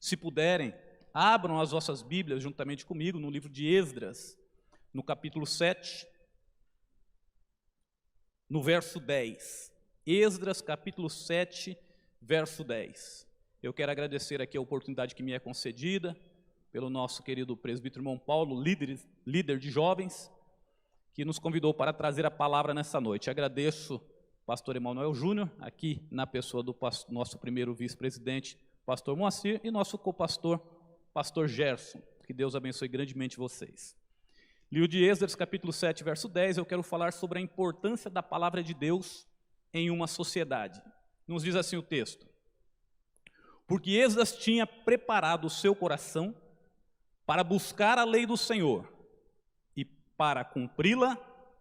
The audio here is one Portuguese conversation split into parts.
Se puderem, abram as vossas Bíblias juntamente comigo no livro de Esdras, no capítulo 7, no verso 10. Esdras, capítulo 7, verso 10. Eu quero agradecer aqui a oportunidade que me é concedida pelo nosso querido presbítero irmão Paulo, líder de jovens, que nos convidou para trazer a palavra nessa noite. Agradeço pastor Emanuel Júnior, aqui na pessoa do nosso primeiro vice-presidente, pastor Moacir, e nosso copastor, pastor Gerson. Que Deus abençoe grandemente vocês. Livro de Esdras, capítulo 7, verso 10, eu quero falar sobre a importância da palavra de Deus em uma sociedade. Nos diz assim o texto: porque Esdras tinha preparado o seu coração para buscar a lei do Senhor, e para cumpri-la,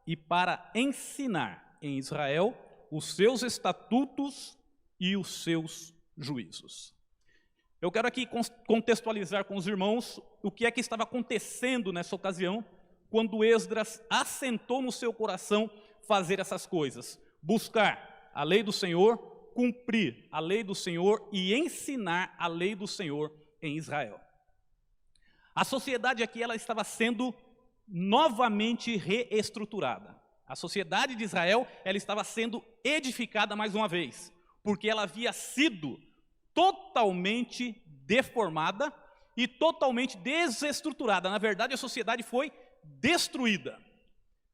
e para ensinar em Israel os seus estatutos e os seus juízos. Eu quero aqui contextualizar com os irmãos o que é que estava acontecendo nessa ocasião, quando Esdras assentou no seu coração fazer essas coisas: buscar a lei do Senhor, cumprir a lei do Senhor e ensinar a lei do Senhor em Israel. A sociedade aqui ela estava sendo novamente reestruturada. A sociedade de Israel ela estava sendo edificada mais uma vez, porque ela havia sido totalmente deformada e totalmente desestruturada. Na verdade, a sociedade foi destruída.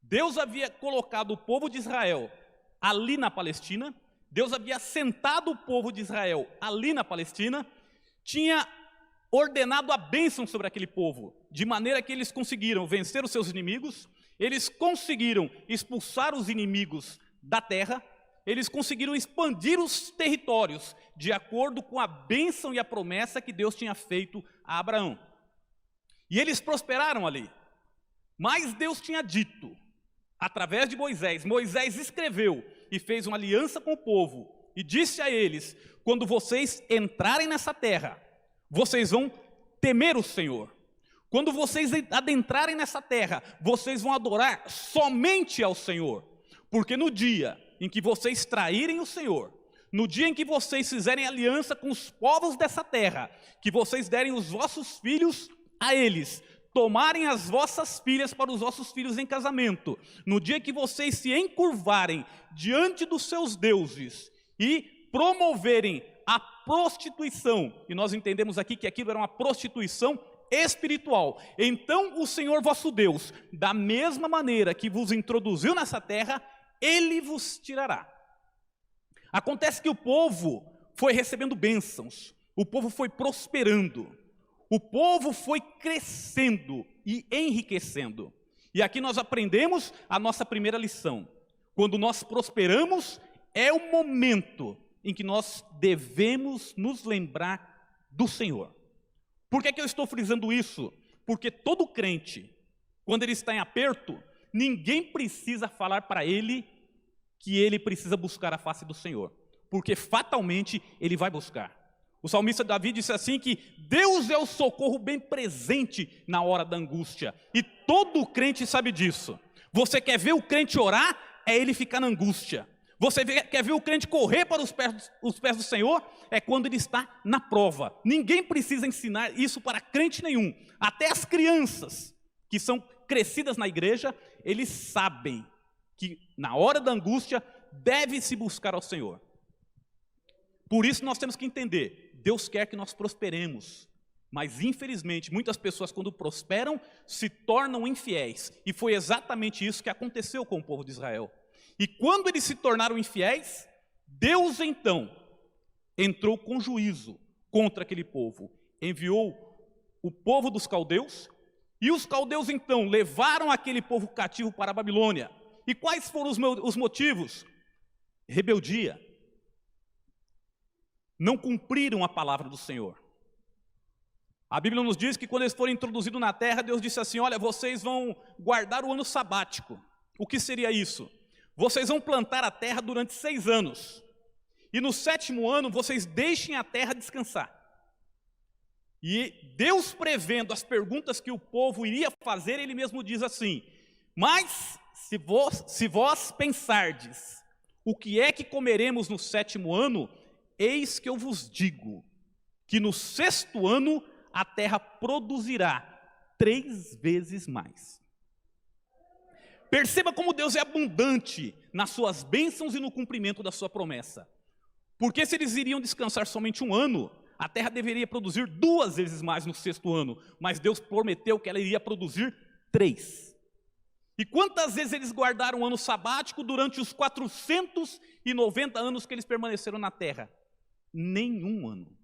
Deus havia colocado o povo de Israel ali na Palestina, Deus havia assentado o povo de Israel ali na Palestina, tinha ordenado a bênção sobre aquele povo, de maneira que eles conseguiram vencer os seus inimigos, eles conseguiram expulsar os inimigos da terra, eles conseguiram expandir os territórios, de acordo com a bênção e a promessa que Deus tinha feito a Abraão. E eles prosperaram ali. Mas Deus tinha dito, através de Moisés, Moisés escreveu e fez uma aliança com o povo, e disse a eles: quando vocês entrarem nessa terra, vocês vão temer o Senhor. Quando vocês adentrarem nessa terra, vocês vão adorar somente ao Senhor. Porque no dia em que vocês traírem o Senhor, no dia em que vocês fizerem aliança com os povos dessa terra, que vocês derem os vossos filhos a eles, tomarem as vossas filhas para os vossos filhos em casamento, no dia que vocês se encurvarem diante dos seus deuses e promoverem a prostituição, e nós entendemos aqui que aquilo era uma prostituição espiritual, então o Senhor vosso Deus, da mesma maneira que vos introduziu nessa terra, Ele vos tirará. Acontece que o povo foi recebendo bênçãos, o povo foi prosperando, o povo foi crescendo e enriquecendo. E aqui nós aprendemos a nossa primeira lição: quando nós prosperamos, é o momento em que nós devemos nos lembrar do Senhor. Por que eu estou frisando isso? Porque todo crente, quando ele está em aperto, ninguém precisa falar para ele que ele precisa buscar a face do Senhor, porque fatalmente ele vai buscar. O salmista Davi disse assim que Deus é o socorro bem presente na hora da angústia, e todo crente sabe disso. Você quer ver o crente orar? É ele ficar na angústia. Você quer ver o crente correr para os pés do Senhor? É quando ele está na prova. Ninguém precisa ensinar isso para crente nenhum. Até as crianças que são crescidas na igreja, eles sabem que na hora da angústia deve-se buscar ao Senhor. Por isso nós temos que entender, Deus quer que nós prosperemos, mas infelizmente muitas pessoas quando prosperam se tornam infiéis, e foi exatamente isso que aconteceu com o povo de Israel. E quando eles se tornaram infiéis, Deus então entrou com juízo contra aquele povo, enviou o povo dos caldeus, e os caldeus então levaram aquele povo cativo para a Babilônia. E quais foram os motivos? Rebeldia. Não cumpriram a palavra do Senhor. A Bíblia nos diz que quando eles foram introduzidos na terra, Deus disse assim: olha, vocês vão guardar o ano sabático. O que seria isso? Vocês vão plantar a terra durante 6 anos, e no 7º ano vocês deixem a terra descansar. E Deus, prevendo as perguntas que o povo iria fazer, Ele mesmo diz assim: mas se vós pensardes, o que é que comeremos no 7º ano, eis que eu vos digo, que no 6º ano a terra produzirá 3 vezes mais. Perceba como Deus é abundante nas suas bênçãos e no cumprimento da sua promessa. Porque se eles iriam descansar somente 1 ano, a terra deveria produzir 2 vezes mais no 6º ano, mas Deus prometeu que ela iria produzir 3. E quantas vezes eles guardaram o ano sabático durante os 490 anos que eles permaneceram na terra? Nenhum ano.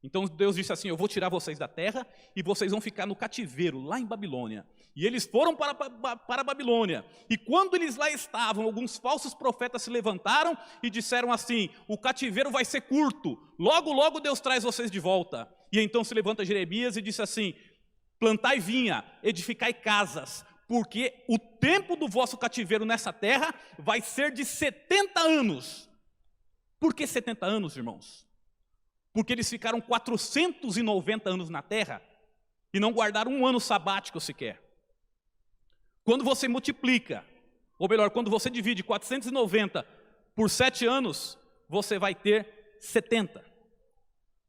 Então Deus disse assim: eu vou tirar vocês da terra e vocês vão ficar no cativeiro, lá em Babilônia. E eles foram para a Babilônia. E quando eles lá estavam, alguns falsos profetas se levantaram e disseram assim: o cativeiro vai ser curto, logo, logo Deus traz vocês de volta. E então se levanta Jeremias e disse assim: plantai vinha, edificai casas, porque o tempo do vosso cativeiro nessa terra vai ser de 70 anos. Por que 70 anos, irmãos? Porque eles ficaram 490 anos na terra e não guardaram 1 ano sabático sequer. Quando você multiplica, ou melhor, quando você divide 490 por 7 anos, você vai ter 70.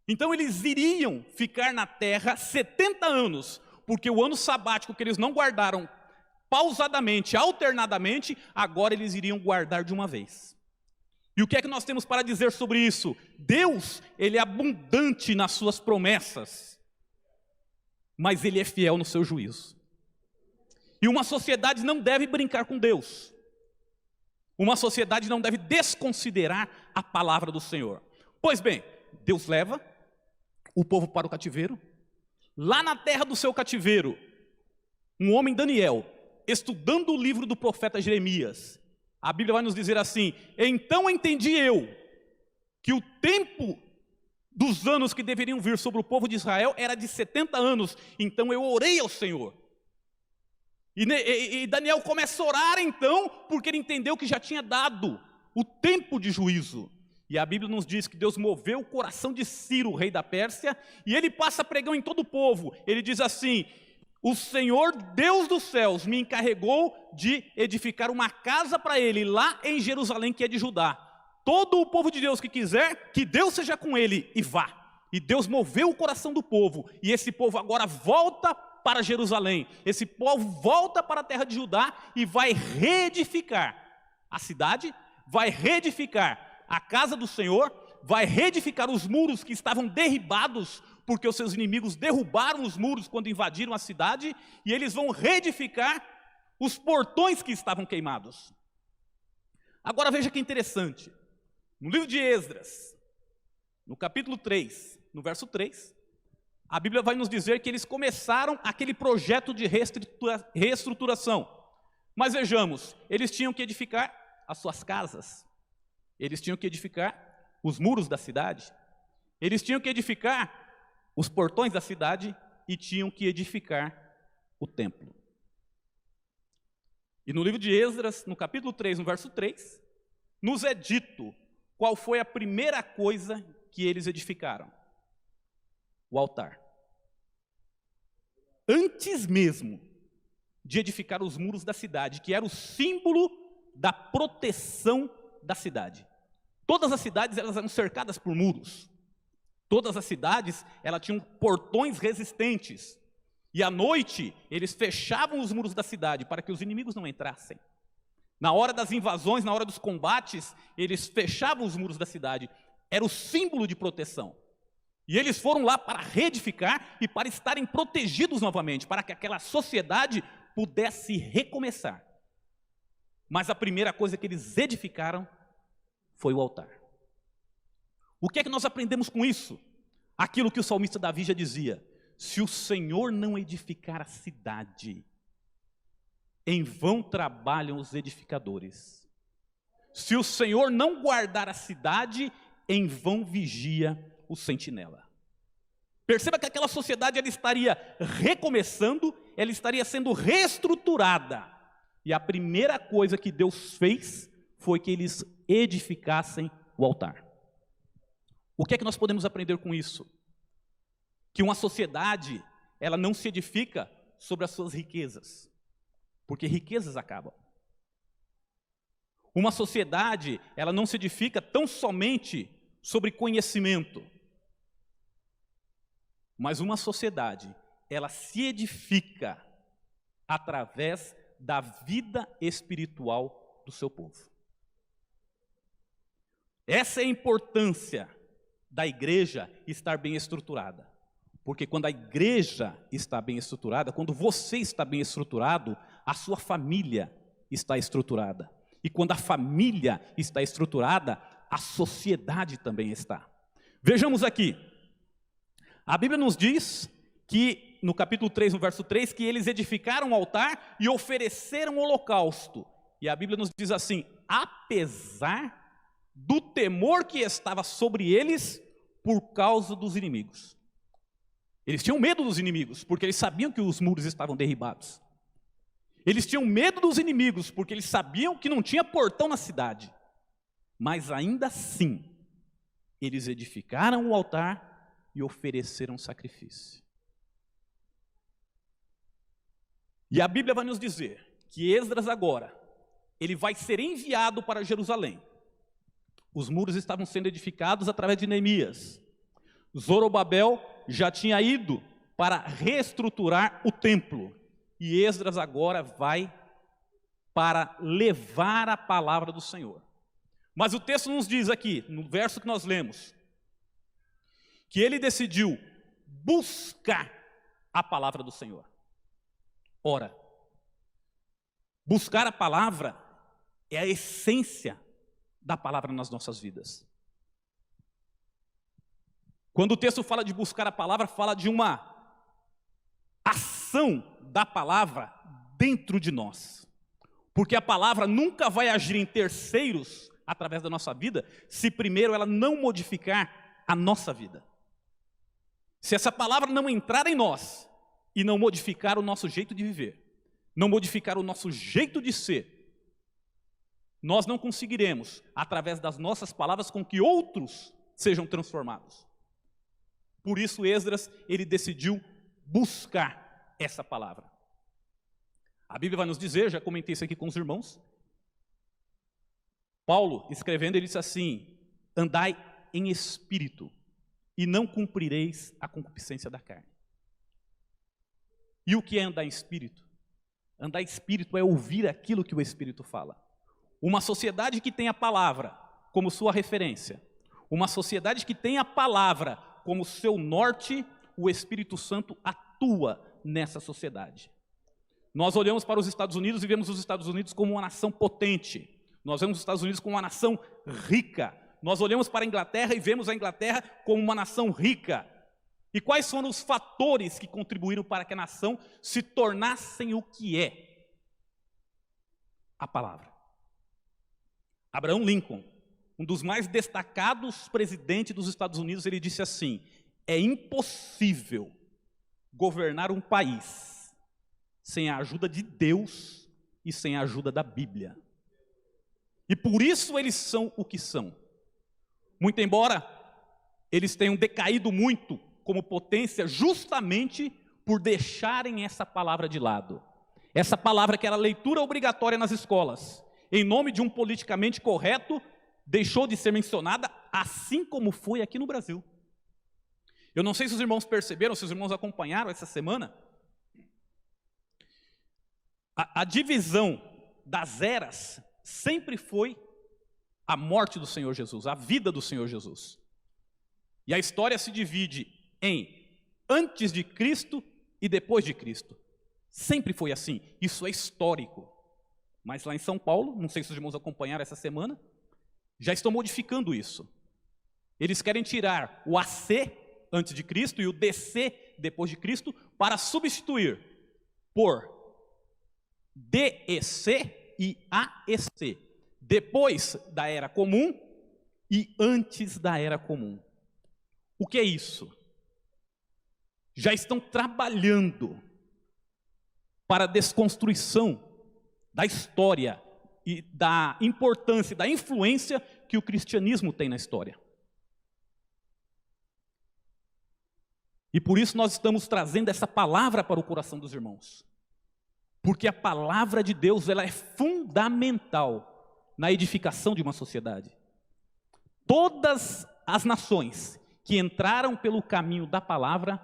Então eles iriam ficar na terra 70 anos, porque o ano sabático que eles não guardaram pausadamente, alternadamente, agora eles iriam guardar de uma vez. E o que é que nós temos para dizer sobre isso? Deus, Ele é abundante nas suas promessas, mas Ele é fiel no seu juízo. E uma sociedade não deve brincar com Deus. Uma sociedade não deve desconsiderar a palavra do Senhor. Pois bem, Deus leva o povo para o cativeiro. Lá na terra do seu cativeiro, um homem, Daniel, estudando o livro do profeta Jeremias, a Bíblia vai nos dizer assim: então entendi eu que o tempo dos anos que deveriam vir sobre o povo de Israel era de 70 anos, então eu orei ao Senhor. E Daniel começa a orar então, porque ele entendeu que já tinha dado o tempo de juízo. E a Bíblia nos diz que Deus moveu o coração de Ciro, rei da Pérsia, e ele passa pregão em todo o povo. Ele diz assim: o Senhor Deus dos céus me encarregou de edificar uma casa para ele lá em Jerusalém, que é de Judá. Todo o povo de Deus que quiser, que Deus seja com ele e vá. E Deus moveu o coração do povo, e esse povo agora volta para Jerusalém. Esse povo volta para a terra de Judá e vai reedificar a cidade, vai reedificar a casa do Senhor, vai reedificar os muros que estavam derribados, porque os seus inimigos derrubaram os muros quando invadiram a cidade, e eles vão reedificar os portões que estavam queimados. Agora veja que interessante, no livro de Esdras, no capítulo 3, no verso 3, a Bíblia vai nos dizer que eles começaram aquele projeto de reestruturação. Mas vejamos, eles tinham que edificar as suas casas, eles tinham que edificar os muros da cidade, eles tinham que edificar os portões da cidade e tinham que edificar o templo. E no livro de Esdras, no capítulo 3, no verso 3, nos é dito qual foi a primeira coisa que eles edificaram: o altar. Antes mesmo de edificar os muros da cidade, que era o símbolo da proteção da cidade. Todas as cidades elas eram cercadas por muros. Todas as cidades elas tinham portões resistentes. E à noite eles fechavam os muros da cidade para que os inimigos não entrassem. Na hora das invasões, na hora dos combates, eles fechavam os muros da cidade. Era o símbolo de proteção. E eles foram lá para reedificar e para estarem protegidos novamente, para que aquela sociedade pudesse recomeçar. Mas a primeira coisa que eles edificaram foi o altar. O que é que nós aprendemos com isso? Aquilo que o salmista Davi já dizia: se o Senhor não edificar a cidade, em vão trabalham os edificadores. Se o Senhor não guardar a cidade, em vão vigia o sentinela. Perceba que aquela sociedade ela estaria recomeçando, ela estaria sendo reestruturada. E a primeira coisa que Deus fez foi que eles edificassem o altar. O que é que nós podemos aprender com isso? Que uma sociedade, ela não se edifica sobre as suas riquezas, porque riquezas acabam. Uma sociedade, ela não se edifica tão somente sobre conhecimento, Mas uma sociedade, ela se edifica através da vida espiritual do seu povo. Essa é a importância da igreja estar bem estruturada. Porque quando a igreja está bem estruturada, quando você está bem estruturado, a sua família está estruturada. E quando a família está estruturada, a sociedade também está. Vejamos aqui. A Bíblia nos diz que, no capítulo 3, no verso 3, que eles edificaram um altar e ofereceram holocausto. E a Bíblia nos diz assim: apesar do temor que estava sobre eles por causa dos inimigos. Eles tinham medo dos inimigos, porque eles sabiam que os muros estavam derribados. Eles tinham medo dos inimigos, porque eles sabiam que não tinha portão na cidade. Mas ainda assim, eles edificaram o altar e ofereceram sacrifício. E a Bíblia vai nos dizer que Esdras agora, ele vai ser enviado para Jerusalém. Os muros estavam sendo edificados através de Neemias. Zorobabel já tinha ido para reestruturar o templo. E Esdras agora vai para levar a palavra do Senhor. Mas o texto nos diz aqui, no verso que nós lemos, que ele decidiu buscar a palavra do Senhor. Ora, buscar a palavra é a essência da palavra nas nossas vidas. Quando o texto fala de buscar a palavra, fala de uma ação da palavra dentro de nós. Porque a palavra nunca vai agir em terceiros através da nossa vida, se primeiro ela não modificar a nossa vida. Se essa palavra não entrar em nós e não modificar o nosso jeito de viver, não modificar o nosso jeito de ser, nós não conseguiremos, através das nossas palavras, com que outros sejam transformados. Por isso Esdras, ele decidiu buscar essa palavra. A Bíblia vai nos dizer, já comentei isso aqui com os irmãos, Paulo, escrevendo, ele disse assim: andai em espírito, e não cumprireis a concupiscência da carne. E o que é andar em espírito? Andar em espírito é ouvir aquilo que o Espírito fala. Uma sociedade que tem a palavra como sua referência, uma sociedade que tem a palavra como seu norte, o Espírito Santo atua nessa sociedade. Nós olhamos para os Estados Unidos e vemos os Estados Unidos como uma nação potente. Nós vemos os Estados Unidos como uma nação rica. Nós olhamos para a Inglaterra e vemos a Inglaterra como uma nação rica. E quais foram os fatores que contribuíram para que a nação se tornasse o que é? A palavra. Abraham Lincoln, um dos mais destacados presidentes dos Estados Unidos, ele disse assim: é impossível governar um país sem a ajuda de Deus e sem a ajuda da Bíblia. E por isso eles são o que são. Muito embora eles tenham decaído muito como potência, justamente por deixarem essa palavra de lado. Essa palavra que era leitura obrigatória nas escolas, em nome de um politicamente correto, deixou de ser mencionada, assim como foi aqui no Brasil. Eu não sei se os irmãos perceberam, se os irmãos acompanharam essa semana, a divisão das eras sempre foi a morte do Senhor Jesus, a vida do Senhor Jesus. E a história se divide em antes de Cristo e depois de Cristo. Sempre foi assim, isso é histórico. Mas lá em São Paulo, não sei se os irmãos acompanharam essa semana, já estão modificando isso. Eles querem tirar o AC antes de Cristo e o DC depois de Cristo para substituir por DEC e AEC, depois da Era Comum e antes da Era Comum. O que é isso? Já estão trabalhando para a desconstrução da história e da importância, da influência que o cristianismo tem na história. E por isso nós estamos trazendo essa palavra para o coração dos irmãos. Porque a palavra de Deus, ela é fundamental na edificação de uma sociedade. Todas as nações que entraram pelo caminho da palavra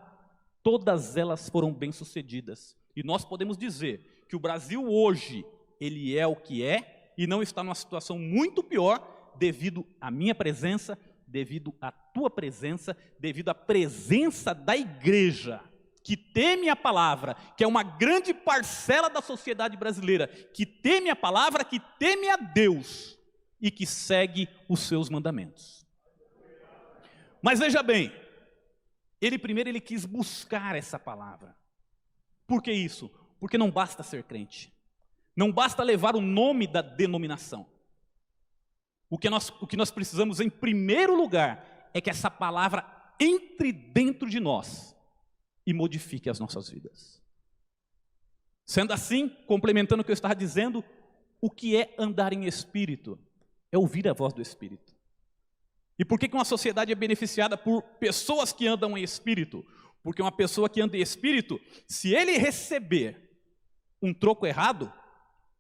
todas elas foram bem-sucedidas. E nós podemos dizer que o Brasil hoje, ele é o que é, e não está numa situação muito pior, devido à minha presença, devido à tua presença, devido à presença da igreja, que teme a palavra, que é uma grande parcela da sociedade brasileira, que teme a palavra, que teme a Deus, e que segue os seus mandamentos. Mas veja bem, ele quis buscar essa palavra. Por que isso? Porque não basta ser crente, não basta levar o nome da denominação. O que nós precisamos, em primeiro lugar, é que essa palavra entre dentro de nós e modifique as nossas vidas. Sendo assim, complementando o que eu estava dizendo, o que é andar em espírito? É ouvir a voz do Espírito. E por que uma sociedade é beneficiada por pessoas que andam em espírito? Porque uma pessoa que anda em espírito, se ele receber um troco errado,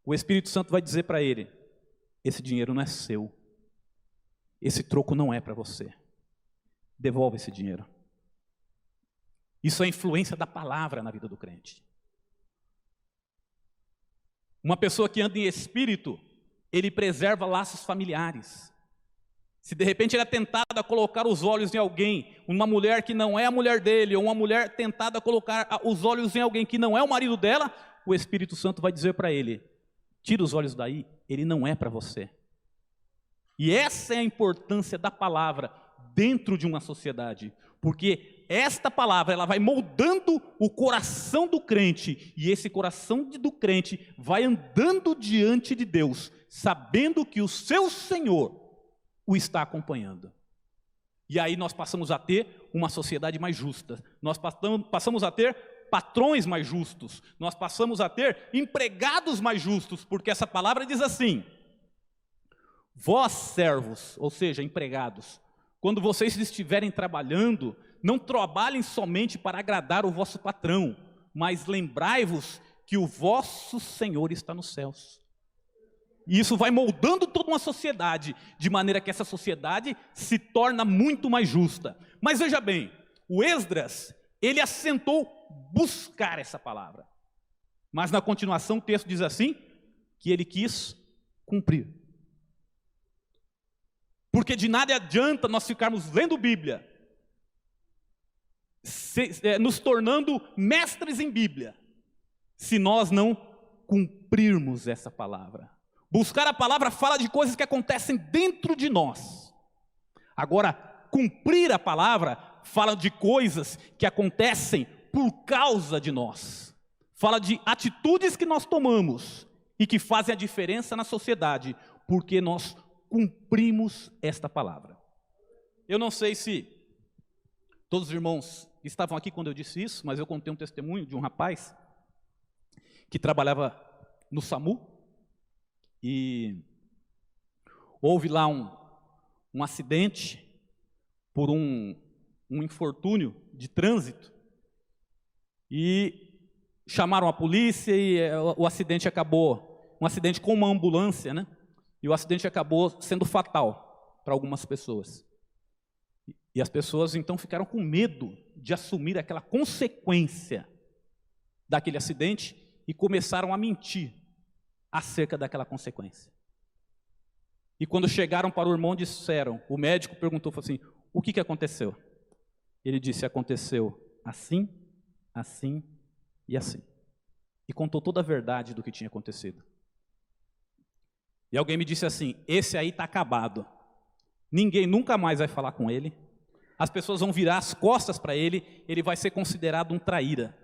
o Espírito Santo vai dizer para ele: esse dinheiro não é seu, esse troco não é para você, devolve esse dinheiro. Isso é a influência da palavra na vida do crente. Uma pessoa que anda em espírito, ele preserva laços familiares. Se de repente ele é tentado a colocar os olhos em alguém, uma mulher que não é a mulher dele, ou uma mulher tentada a colocar os olhos em alguém que não é o marido dela, o Espírito Santo vai dizer para ele: tira os olhos daí, ele não é para você. E essa é a importância da palavra dentro de uma sociedade, porque esta palavra ela vai moldando o coração do crente, e esse coração do crente vai andando diante de Deus, sabendo que o seu Senhor o está acompanhando. E aí nós passamos a ter uma sociedade mais justa, nós passamos a ter patrões mais justos, nós passamos a ter empregados mais justos, porque essa palavra diz assim: vós servos, ou seja, empregados, quando vocês estiverem trabalhando, não trabalhem somente para agradar o vosso patrão, mas lembrai-vos que o vosso Senhor está nos céus. E isso vai moldando toda uma sociedade, de maneira que essa sociedade se torna muito mais justa. Mas veja bem, o Esdras, ele assentou buscar essa palavra. Mas na continuação o texto diz assim, que ele quis cumprir. Porque de nada adianta nós ficarmos lendo Bíblia, nos tornando mestres em Bíblia, se nós não cumprirmos essa palavra. Buscar a palavra fala de coisas que acontecem dentro de nós. Agora, cumprir a palavra fala de coisas que acontecem por causa de nós. Fala de atitudes que nós tomamos e que fazem a diferença na sociedade, porque nós cumprimos esta palavra. Eu não sei se todos os irmãos estavam aqui quando eu disse isso, mas eu contei um testemunho de um rapaz que trabalhava no SAMU, e houve lá um acidente por um infortúnio de trânsito, e chamaram a polícia e o acidente acabou, um acidente com uma ambulância, né? E o acidente acabou sendo fatal para algumas pessoas. E as pessoas então ficaram com medo de assumir aquela consequência daquele acidente e começaram a mentir acerca daquela consequência. E quando chegaram para o irmão, disseram, o médico perguntou, falou assim: o que aconteceu? Ele disse: aconteceu assim, assim e assim. E contou toda a verdade do que tinha acontecido. E alguém me disse assim: esse aí está acabado, ninguém nunca mais vai falar com ele, as pessoas vão virar as costas para ele, ele vai ser considerado um traíra.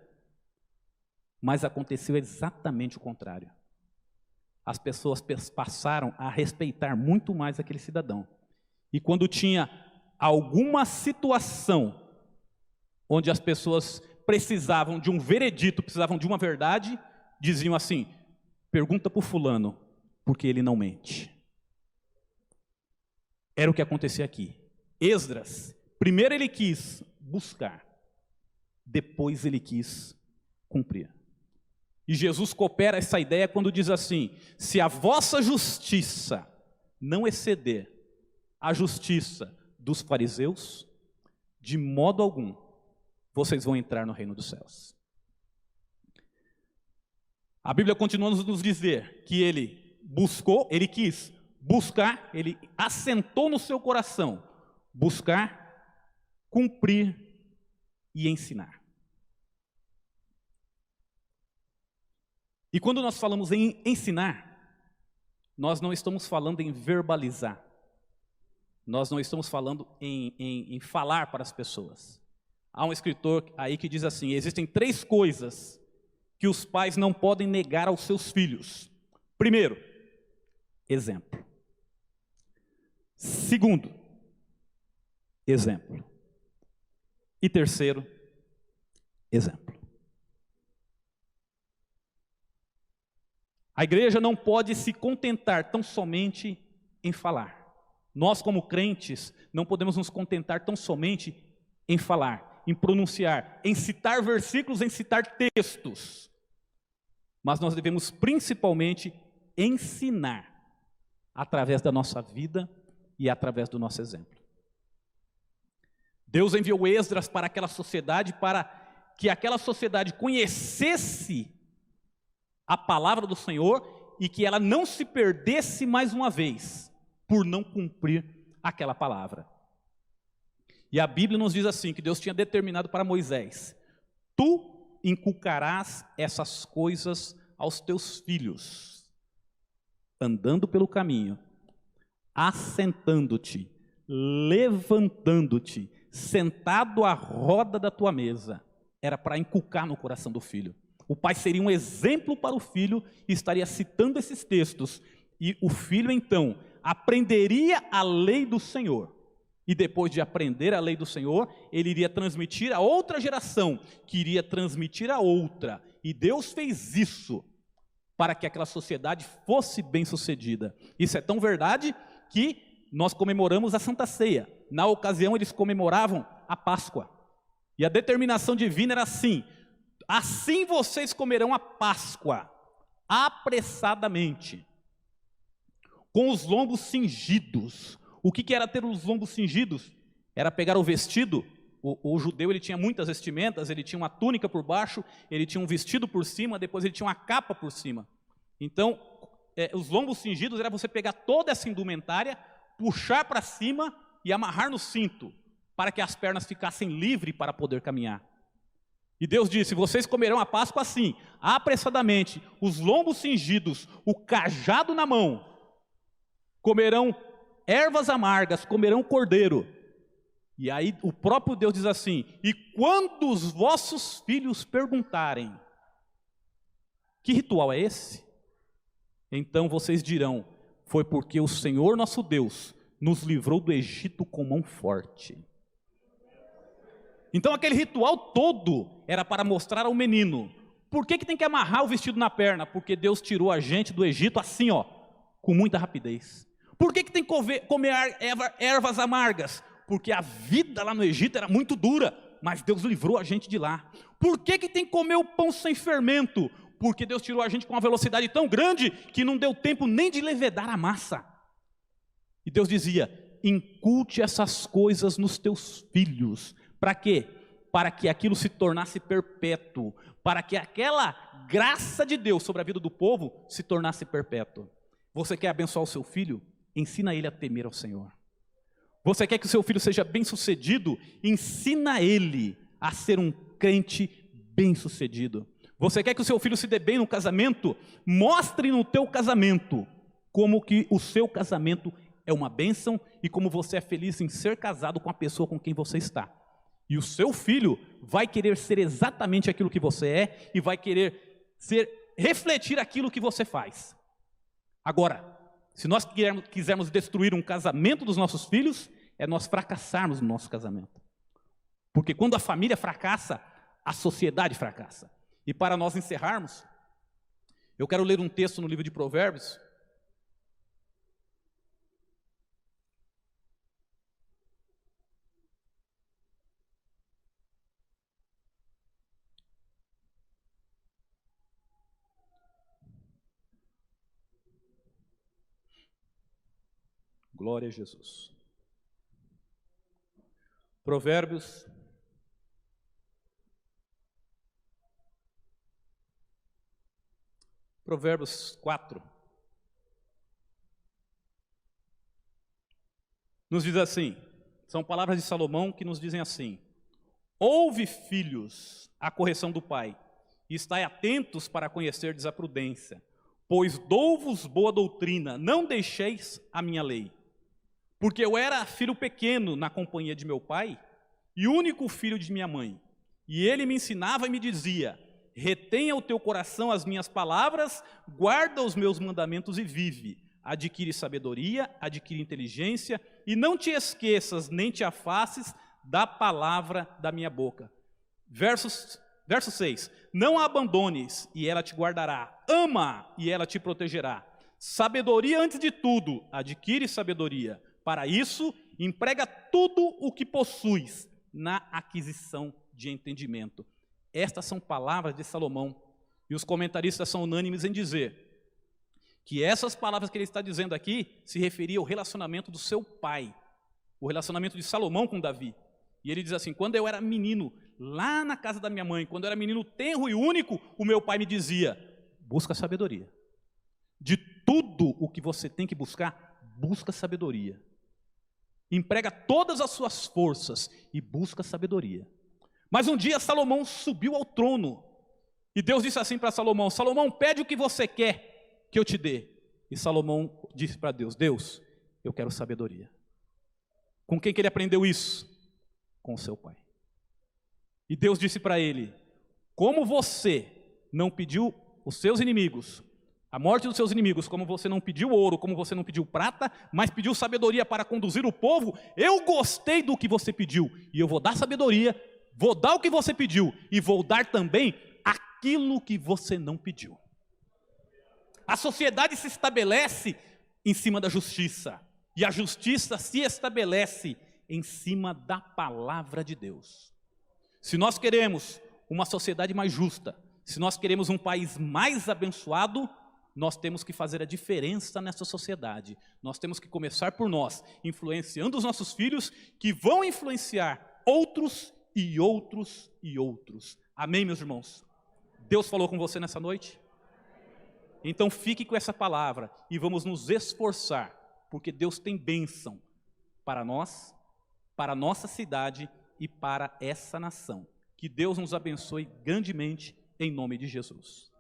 Mas aconteceu exatamente o contrário. As pessoas passaram a respeitar muito mais aquele cidadão. E quando tinha alguma situação onde as pessoas precisavam de um veredito, precisavam de uma verdade, diziam assim: pergunta para o fulano, porque ele não mente. Era o que acontecia aqui. Esdras, primeiro ele quis buscar, depois ele quis cumprir. E Jesus coopera essa ideia quando diz assim: se a vossa justiça não exceder a justiça dos fariseus, de modo algum vocês vão entrar no reino dos céus. A Bíblia continua a nos dizer que ele buscou, ele quis buscar, ele assentou no seu coração, buscar, cumprir e ensinar. E quando nós falamos em ensinar, nós não estamos falando em verbalizar. Nós não estamos falando em falar para as pessoas. Há um escritor aí que diz assim: existem 3 coisas que os pais não podem negar aos seus filhos. Primeiro, exemplo. Segundo, exemplo. E terceiro, exemplo. A igreja não pode se contentar tão somente em falar. Nós, como crentes, não podemos nos contentar tão somente em falar, em pronunciar, em citar versículos, em citar textos. Mas nós devemos principalmente ensinar através da nossa vida e através do nosso exemplo. Deus enviou Esdras para aquela sociedade para que aquela sociedade conhecesse a palavra do Senhor e que ela não se perdesse mais uma vez por não cumprir aquela palavra. E a Bíblia nos diz assim, que Deus tinha determinado para Moisés: tu inculcarás essas coisas aos teus filhos, andando pelo caminho, assentando-te, levantando-te, sentado à roda da tua mesa. Era para inculcar no coração do filho. O pai seria um exemplo para o filho e estaria citando esses textos. E o filho então aprenderia a lei do Senhor. E depois de aprender a lei do Senhor, ele iria transmitir a outra geração, que iria transmitir a outra. E Deus fez isso para que aquela sociedade fosse bem sucedida. Isso é tão verdade que nós comemoramos a Santa Ceia. Na ocasião eles comemoravam a Páscoa. E a determinação divina era assim: assim vocês comerão a Páscoa, apressadamente, com os lombos cingidos. O que era ter os lombos cingidos? Era pegar o vestido. O judeu, ele tinha muitas vestimentas, ele tinha uma túnica por baixo, ele tinha um vestido por cima, depois ele tinha uma capa por cima. Então, os lombos cingidos era você pegar toda essa indumentária, puxar para cima e amarrar no cinto, para que as pernas ficassem livres para poder caminhar. E Deus disse: vocês comerão a Páscoa assim, apressadamente, os lombos cingidos, o cajado na mão, comerão ervas amargas, comerão cordeiro. E aí o próprio Deus diz assim: e quando os vossos filhos perguntarem, que ritual é esse? Então vocês dirão: foi porque o Senhor nosso Deus nos livrou do Egito com mão forte. Então aquele ritual todo era para mostrar ao menino: por que tem que amarrar o vestido na perna? Porque Deus tirou a gente do Egito assim, ó, com muita rapidez. Por que tem que comer ervas amargas? Porque a vida lá no Egito era muito dura, mas Deus livrou a gente de lá. Por que tem que comer o pão sem fermento? Porque Deus tirou a gente com uma velocidade tão grande que não deu tempo nem de levedar a massa. E Deus dizia: inculte essas coisas nos teus filhos. Para quê? Para que aquilo se tornasse perpétuo, para que aquela graça de Deus sobre a vida do povo se tornasse perpétua. Você quer abençoar o seu filho? Ensina ele a temer ao Senhor. Você quer que o seu filho seja bem-sucedido? Ensina ele a ser um crente bem-sucedido. Você quer que o seu filho se dê bem no casamento? Mostre no teu casamento como que o seu casamento é uma bênção e como você é feliz em ser casado com a pessoa com quem você está. E o seu filho vai querer ser exatamente aquilo que você é e vai querer refletir aquilo que você faz. Agora, se nós quisermos destruir um casamento dos nossos filhos, é nós fracassarmos no nosso casamento. Porque quando a família fracassa, a sociedade fracassa. E para nós encerrarmos, eu quero ler um texto no livro de Provérbios. Glória a Jesus. Provérbios, Provérbios 4. Nos diz assim, são palavras de Salomão que nos dizem assim: ouve, filhos, a correção do pai, e estai atentos para conhecerdes a prudência, pois dou-vos boa doutrina, não deixeis a minha lei. Porque eu era filho pequeno na companhia de meu pai, e único filho de minha mãe, e ele me ensinava e me dizia: retenha o teu coração as minhas palavras, guarda os meus mandamentos e vive. Adquire sabedoria, adquire inteligência, e não te esqueças, nem te afastes da palavra da minha boca. Verso 6, não a abandones, e ela te guardará. Ama, e ela te protegerá. Sabedoria antes de tudo, adquire sabedoria. Para isso, emprega tudo o que possuis na aquisição de entendimento. Estas são palavras de Salomão, e os comentaristas são unânimes em dizer que essas palavras que ele está dizendo aqui se referiam ao relacionamento do seu pai, o relacionamento de Salomão com Davi. E ele diz assim: quando eu era menino, lá na casa da minha mãe, quando eu era menino tenro e único, o meu pai me dizia: busca sabedoria. De tudo o que você tem que buscar, busca sabedoria. Emprega todas as suas forças e busca sabedoria. Mas um dia Salomão subiu ao trono, e Deus disse assim para Salomão: Salomão, pede o que você quer que eu te dê. E Salomão disse para Deus: Deus, eu quero sabedoria. Com quem que ele aprendeu isso? Com seu pai. E Deus disse para ele: como você não pediu os seus inimigos, a morte dos seus inimigos, como você não pediu ouro, como você não pediu prata, mas pediu sabedoria para conduzir o povo, eu gostei do que você pediu, e eu vou dar sabedoria, vou dar o que você pediu, e vou dar também aquilo que você não pediu. A sociedade se estabelece em cima da justiça, e a justiça se estabelece em cima da palavra de Deus. Se nós queremos uma sociedade mais justa, se nós queremos um país mais abençoado, nós temos que fazer a diferença nessa sociedade. Nós temos que começar por nós, influenciando os nossos filhos, que vão influenciar outros e outros e outros. Amém, meus irmãos? Deus falou com você nessa noite? Então fique com essa palavra e vamos nos esforçar, porque Deus tem bênção para nós, para a nossa cidade e para essa nação. Que Deus nos abençoe grandemente em nome de Jesus.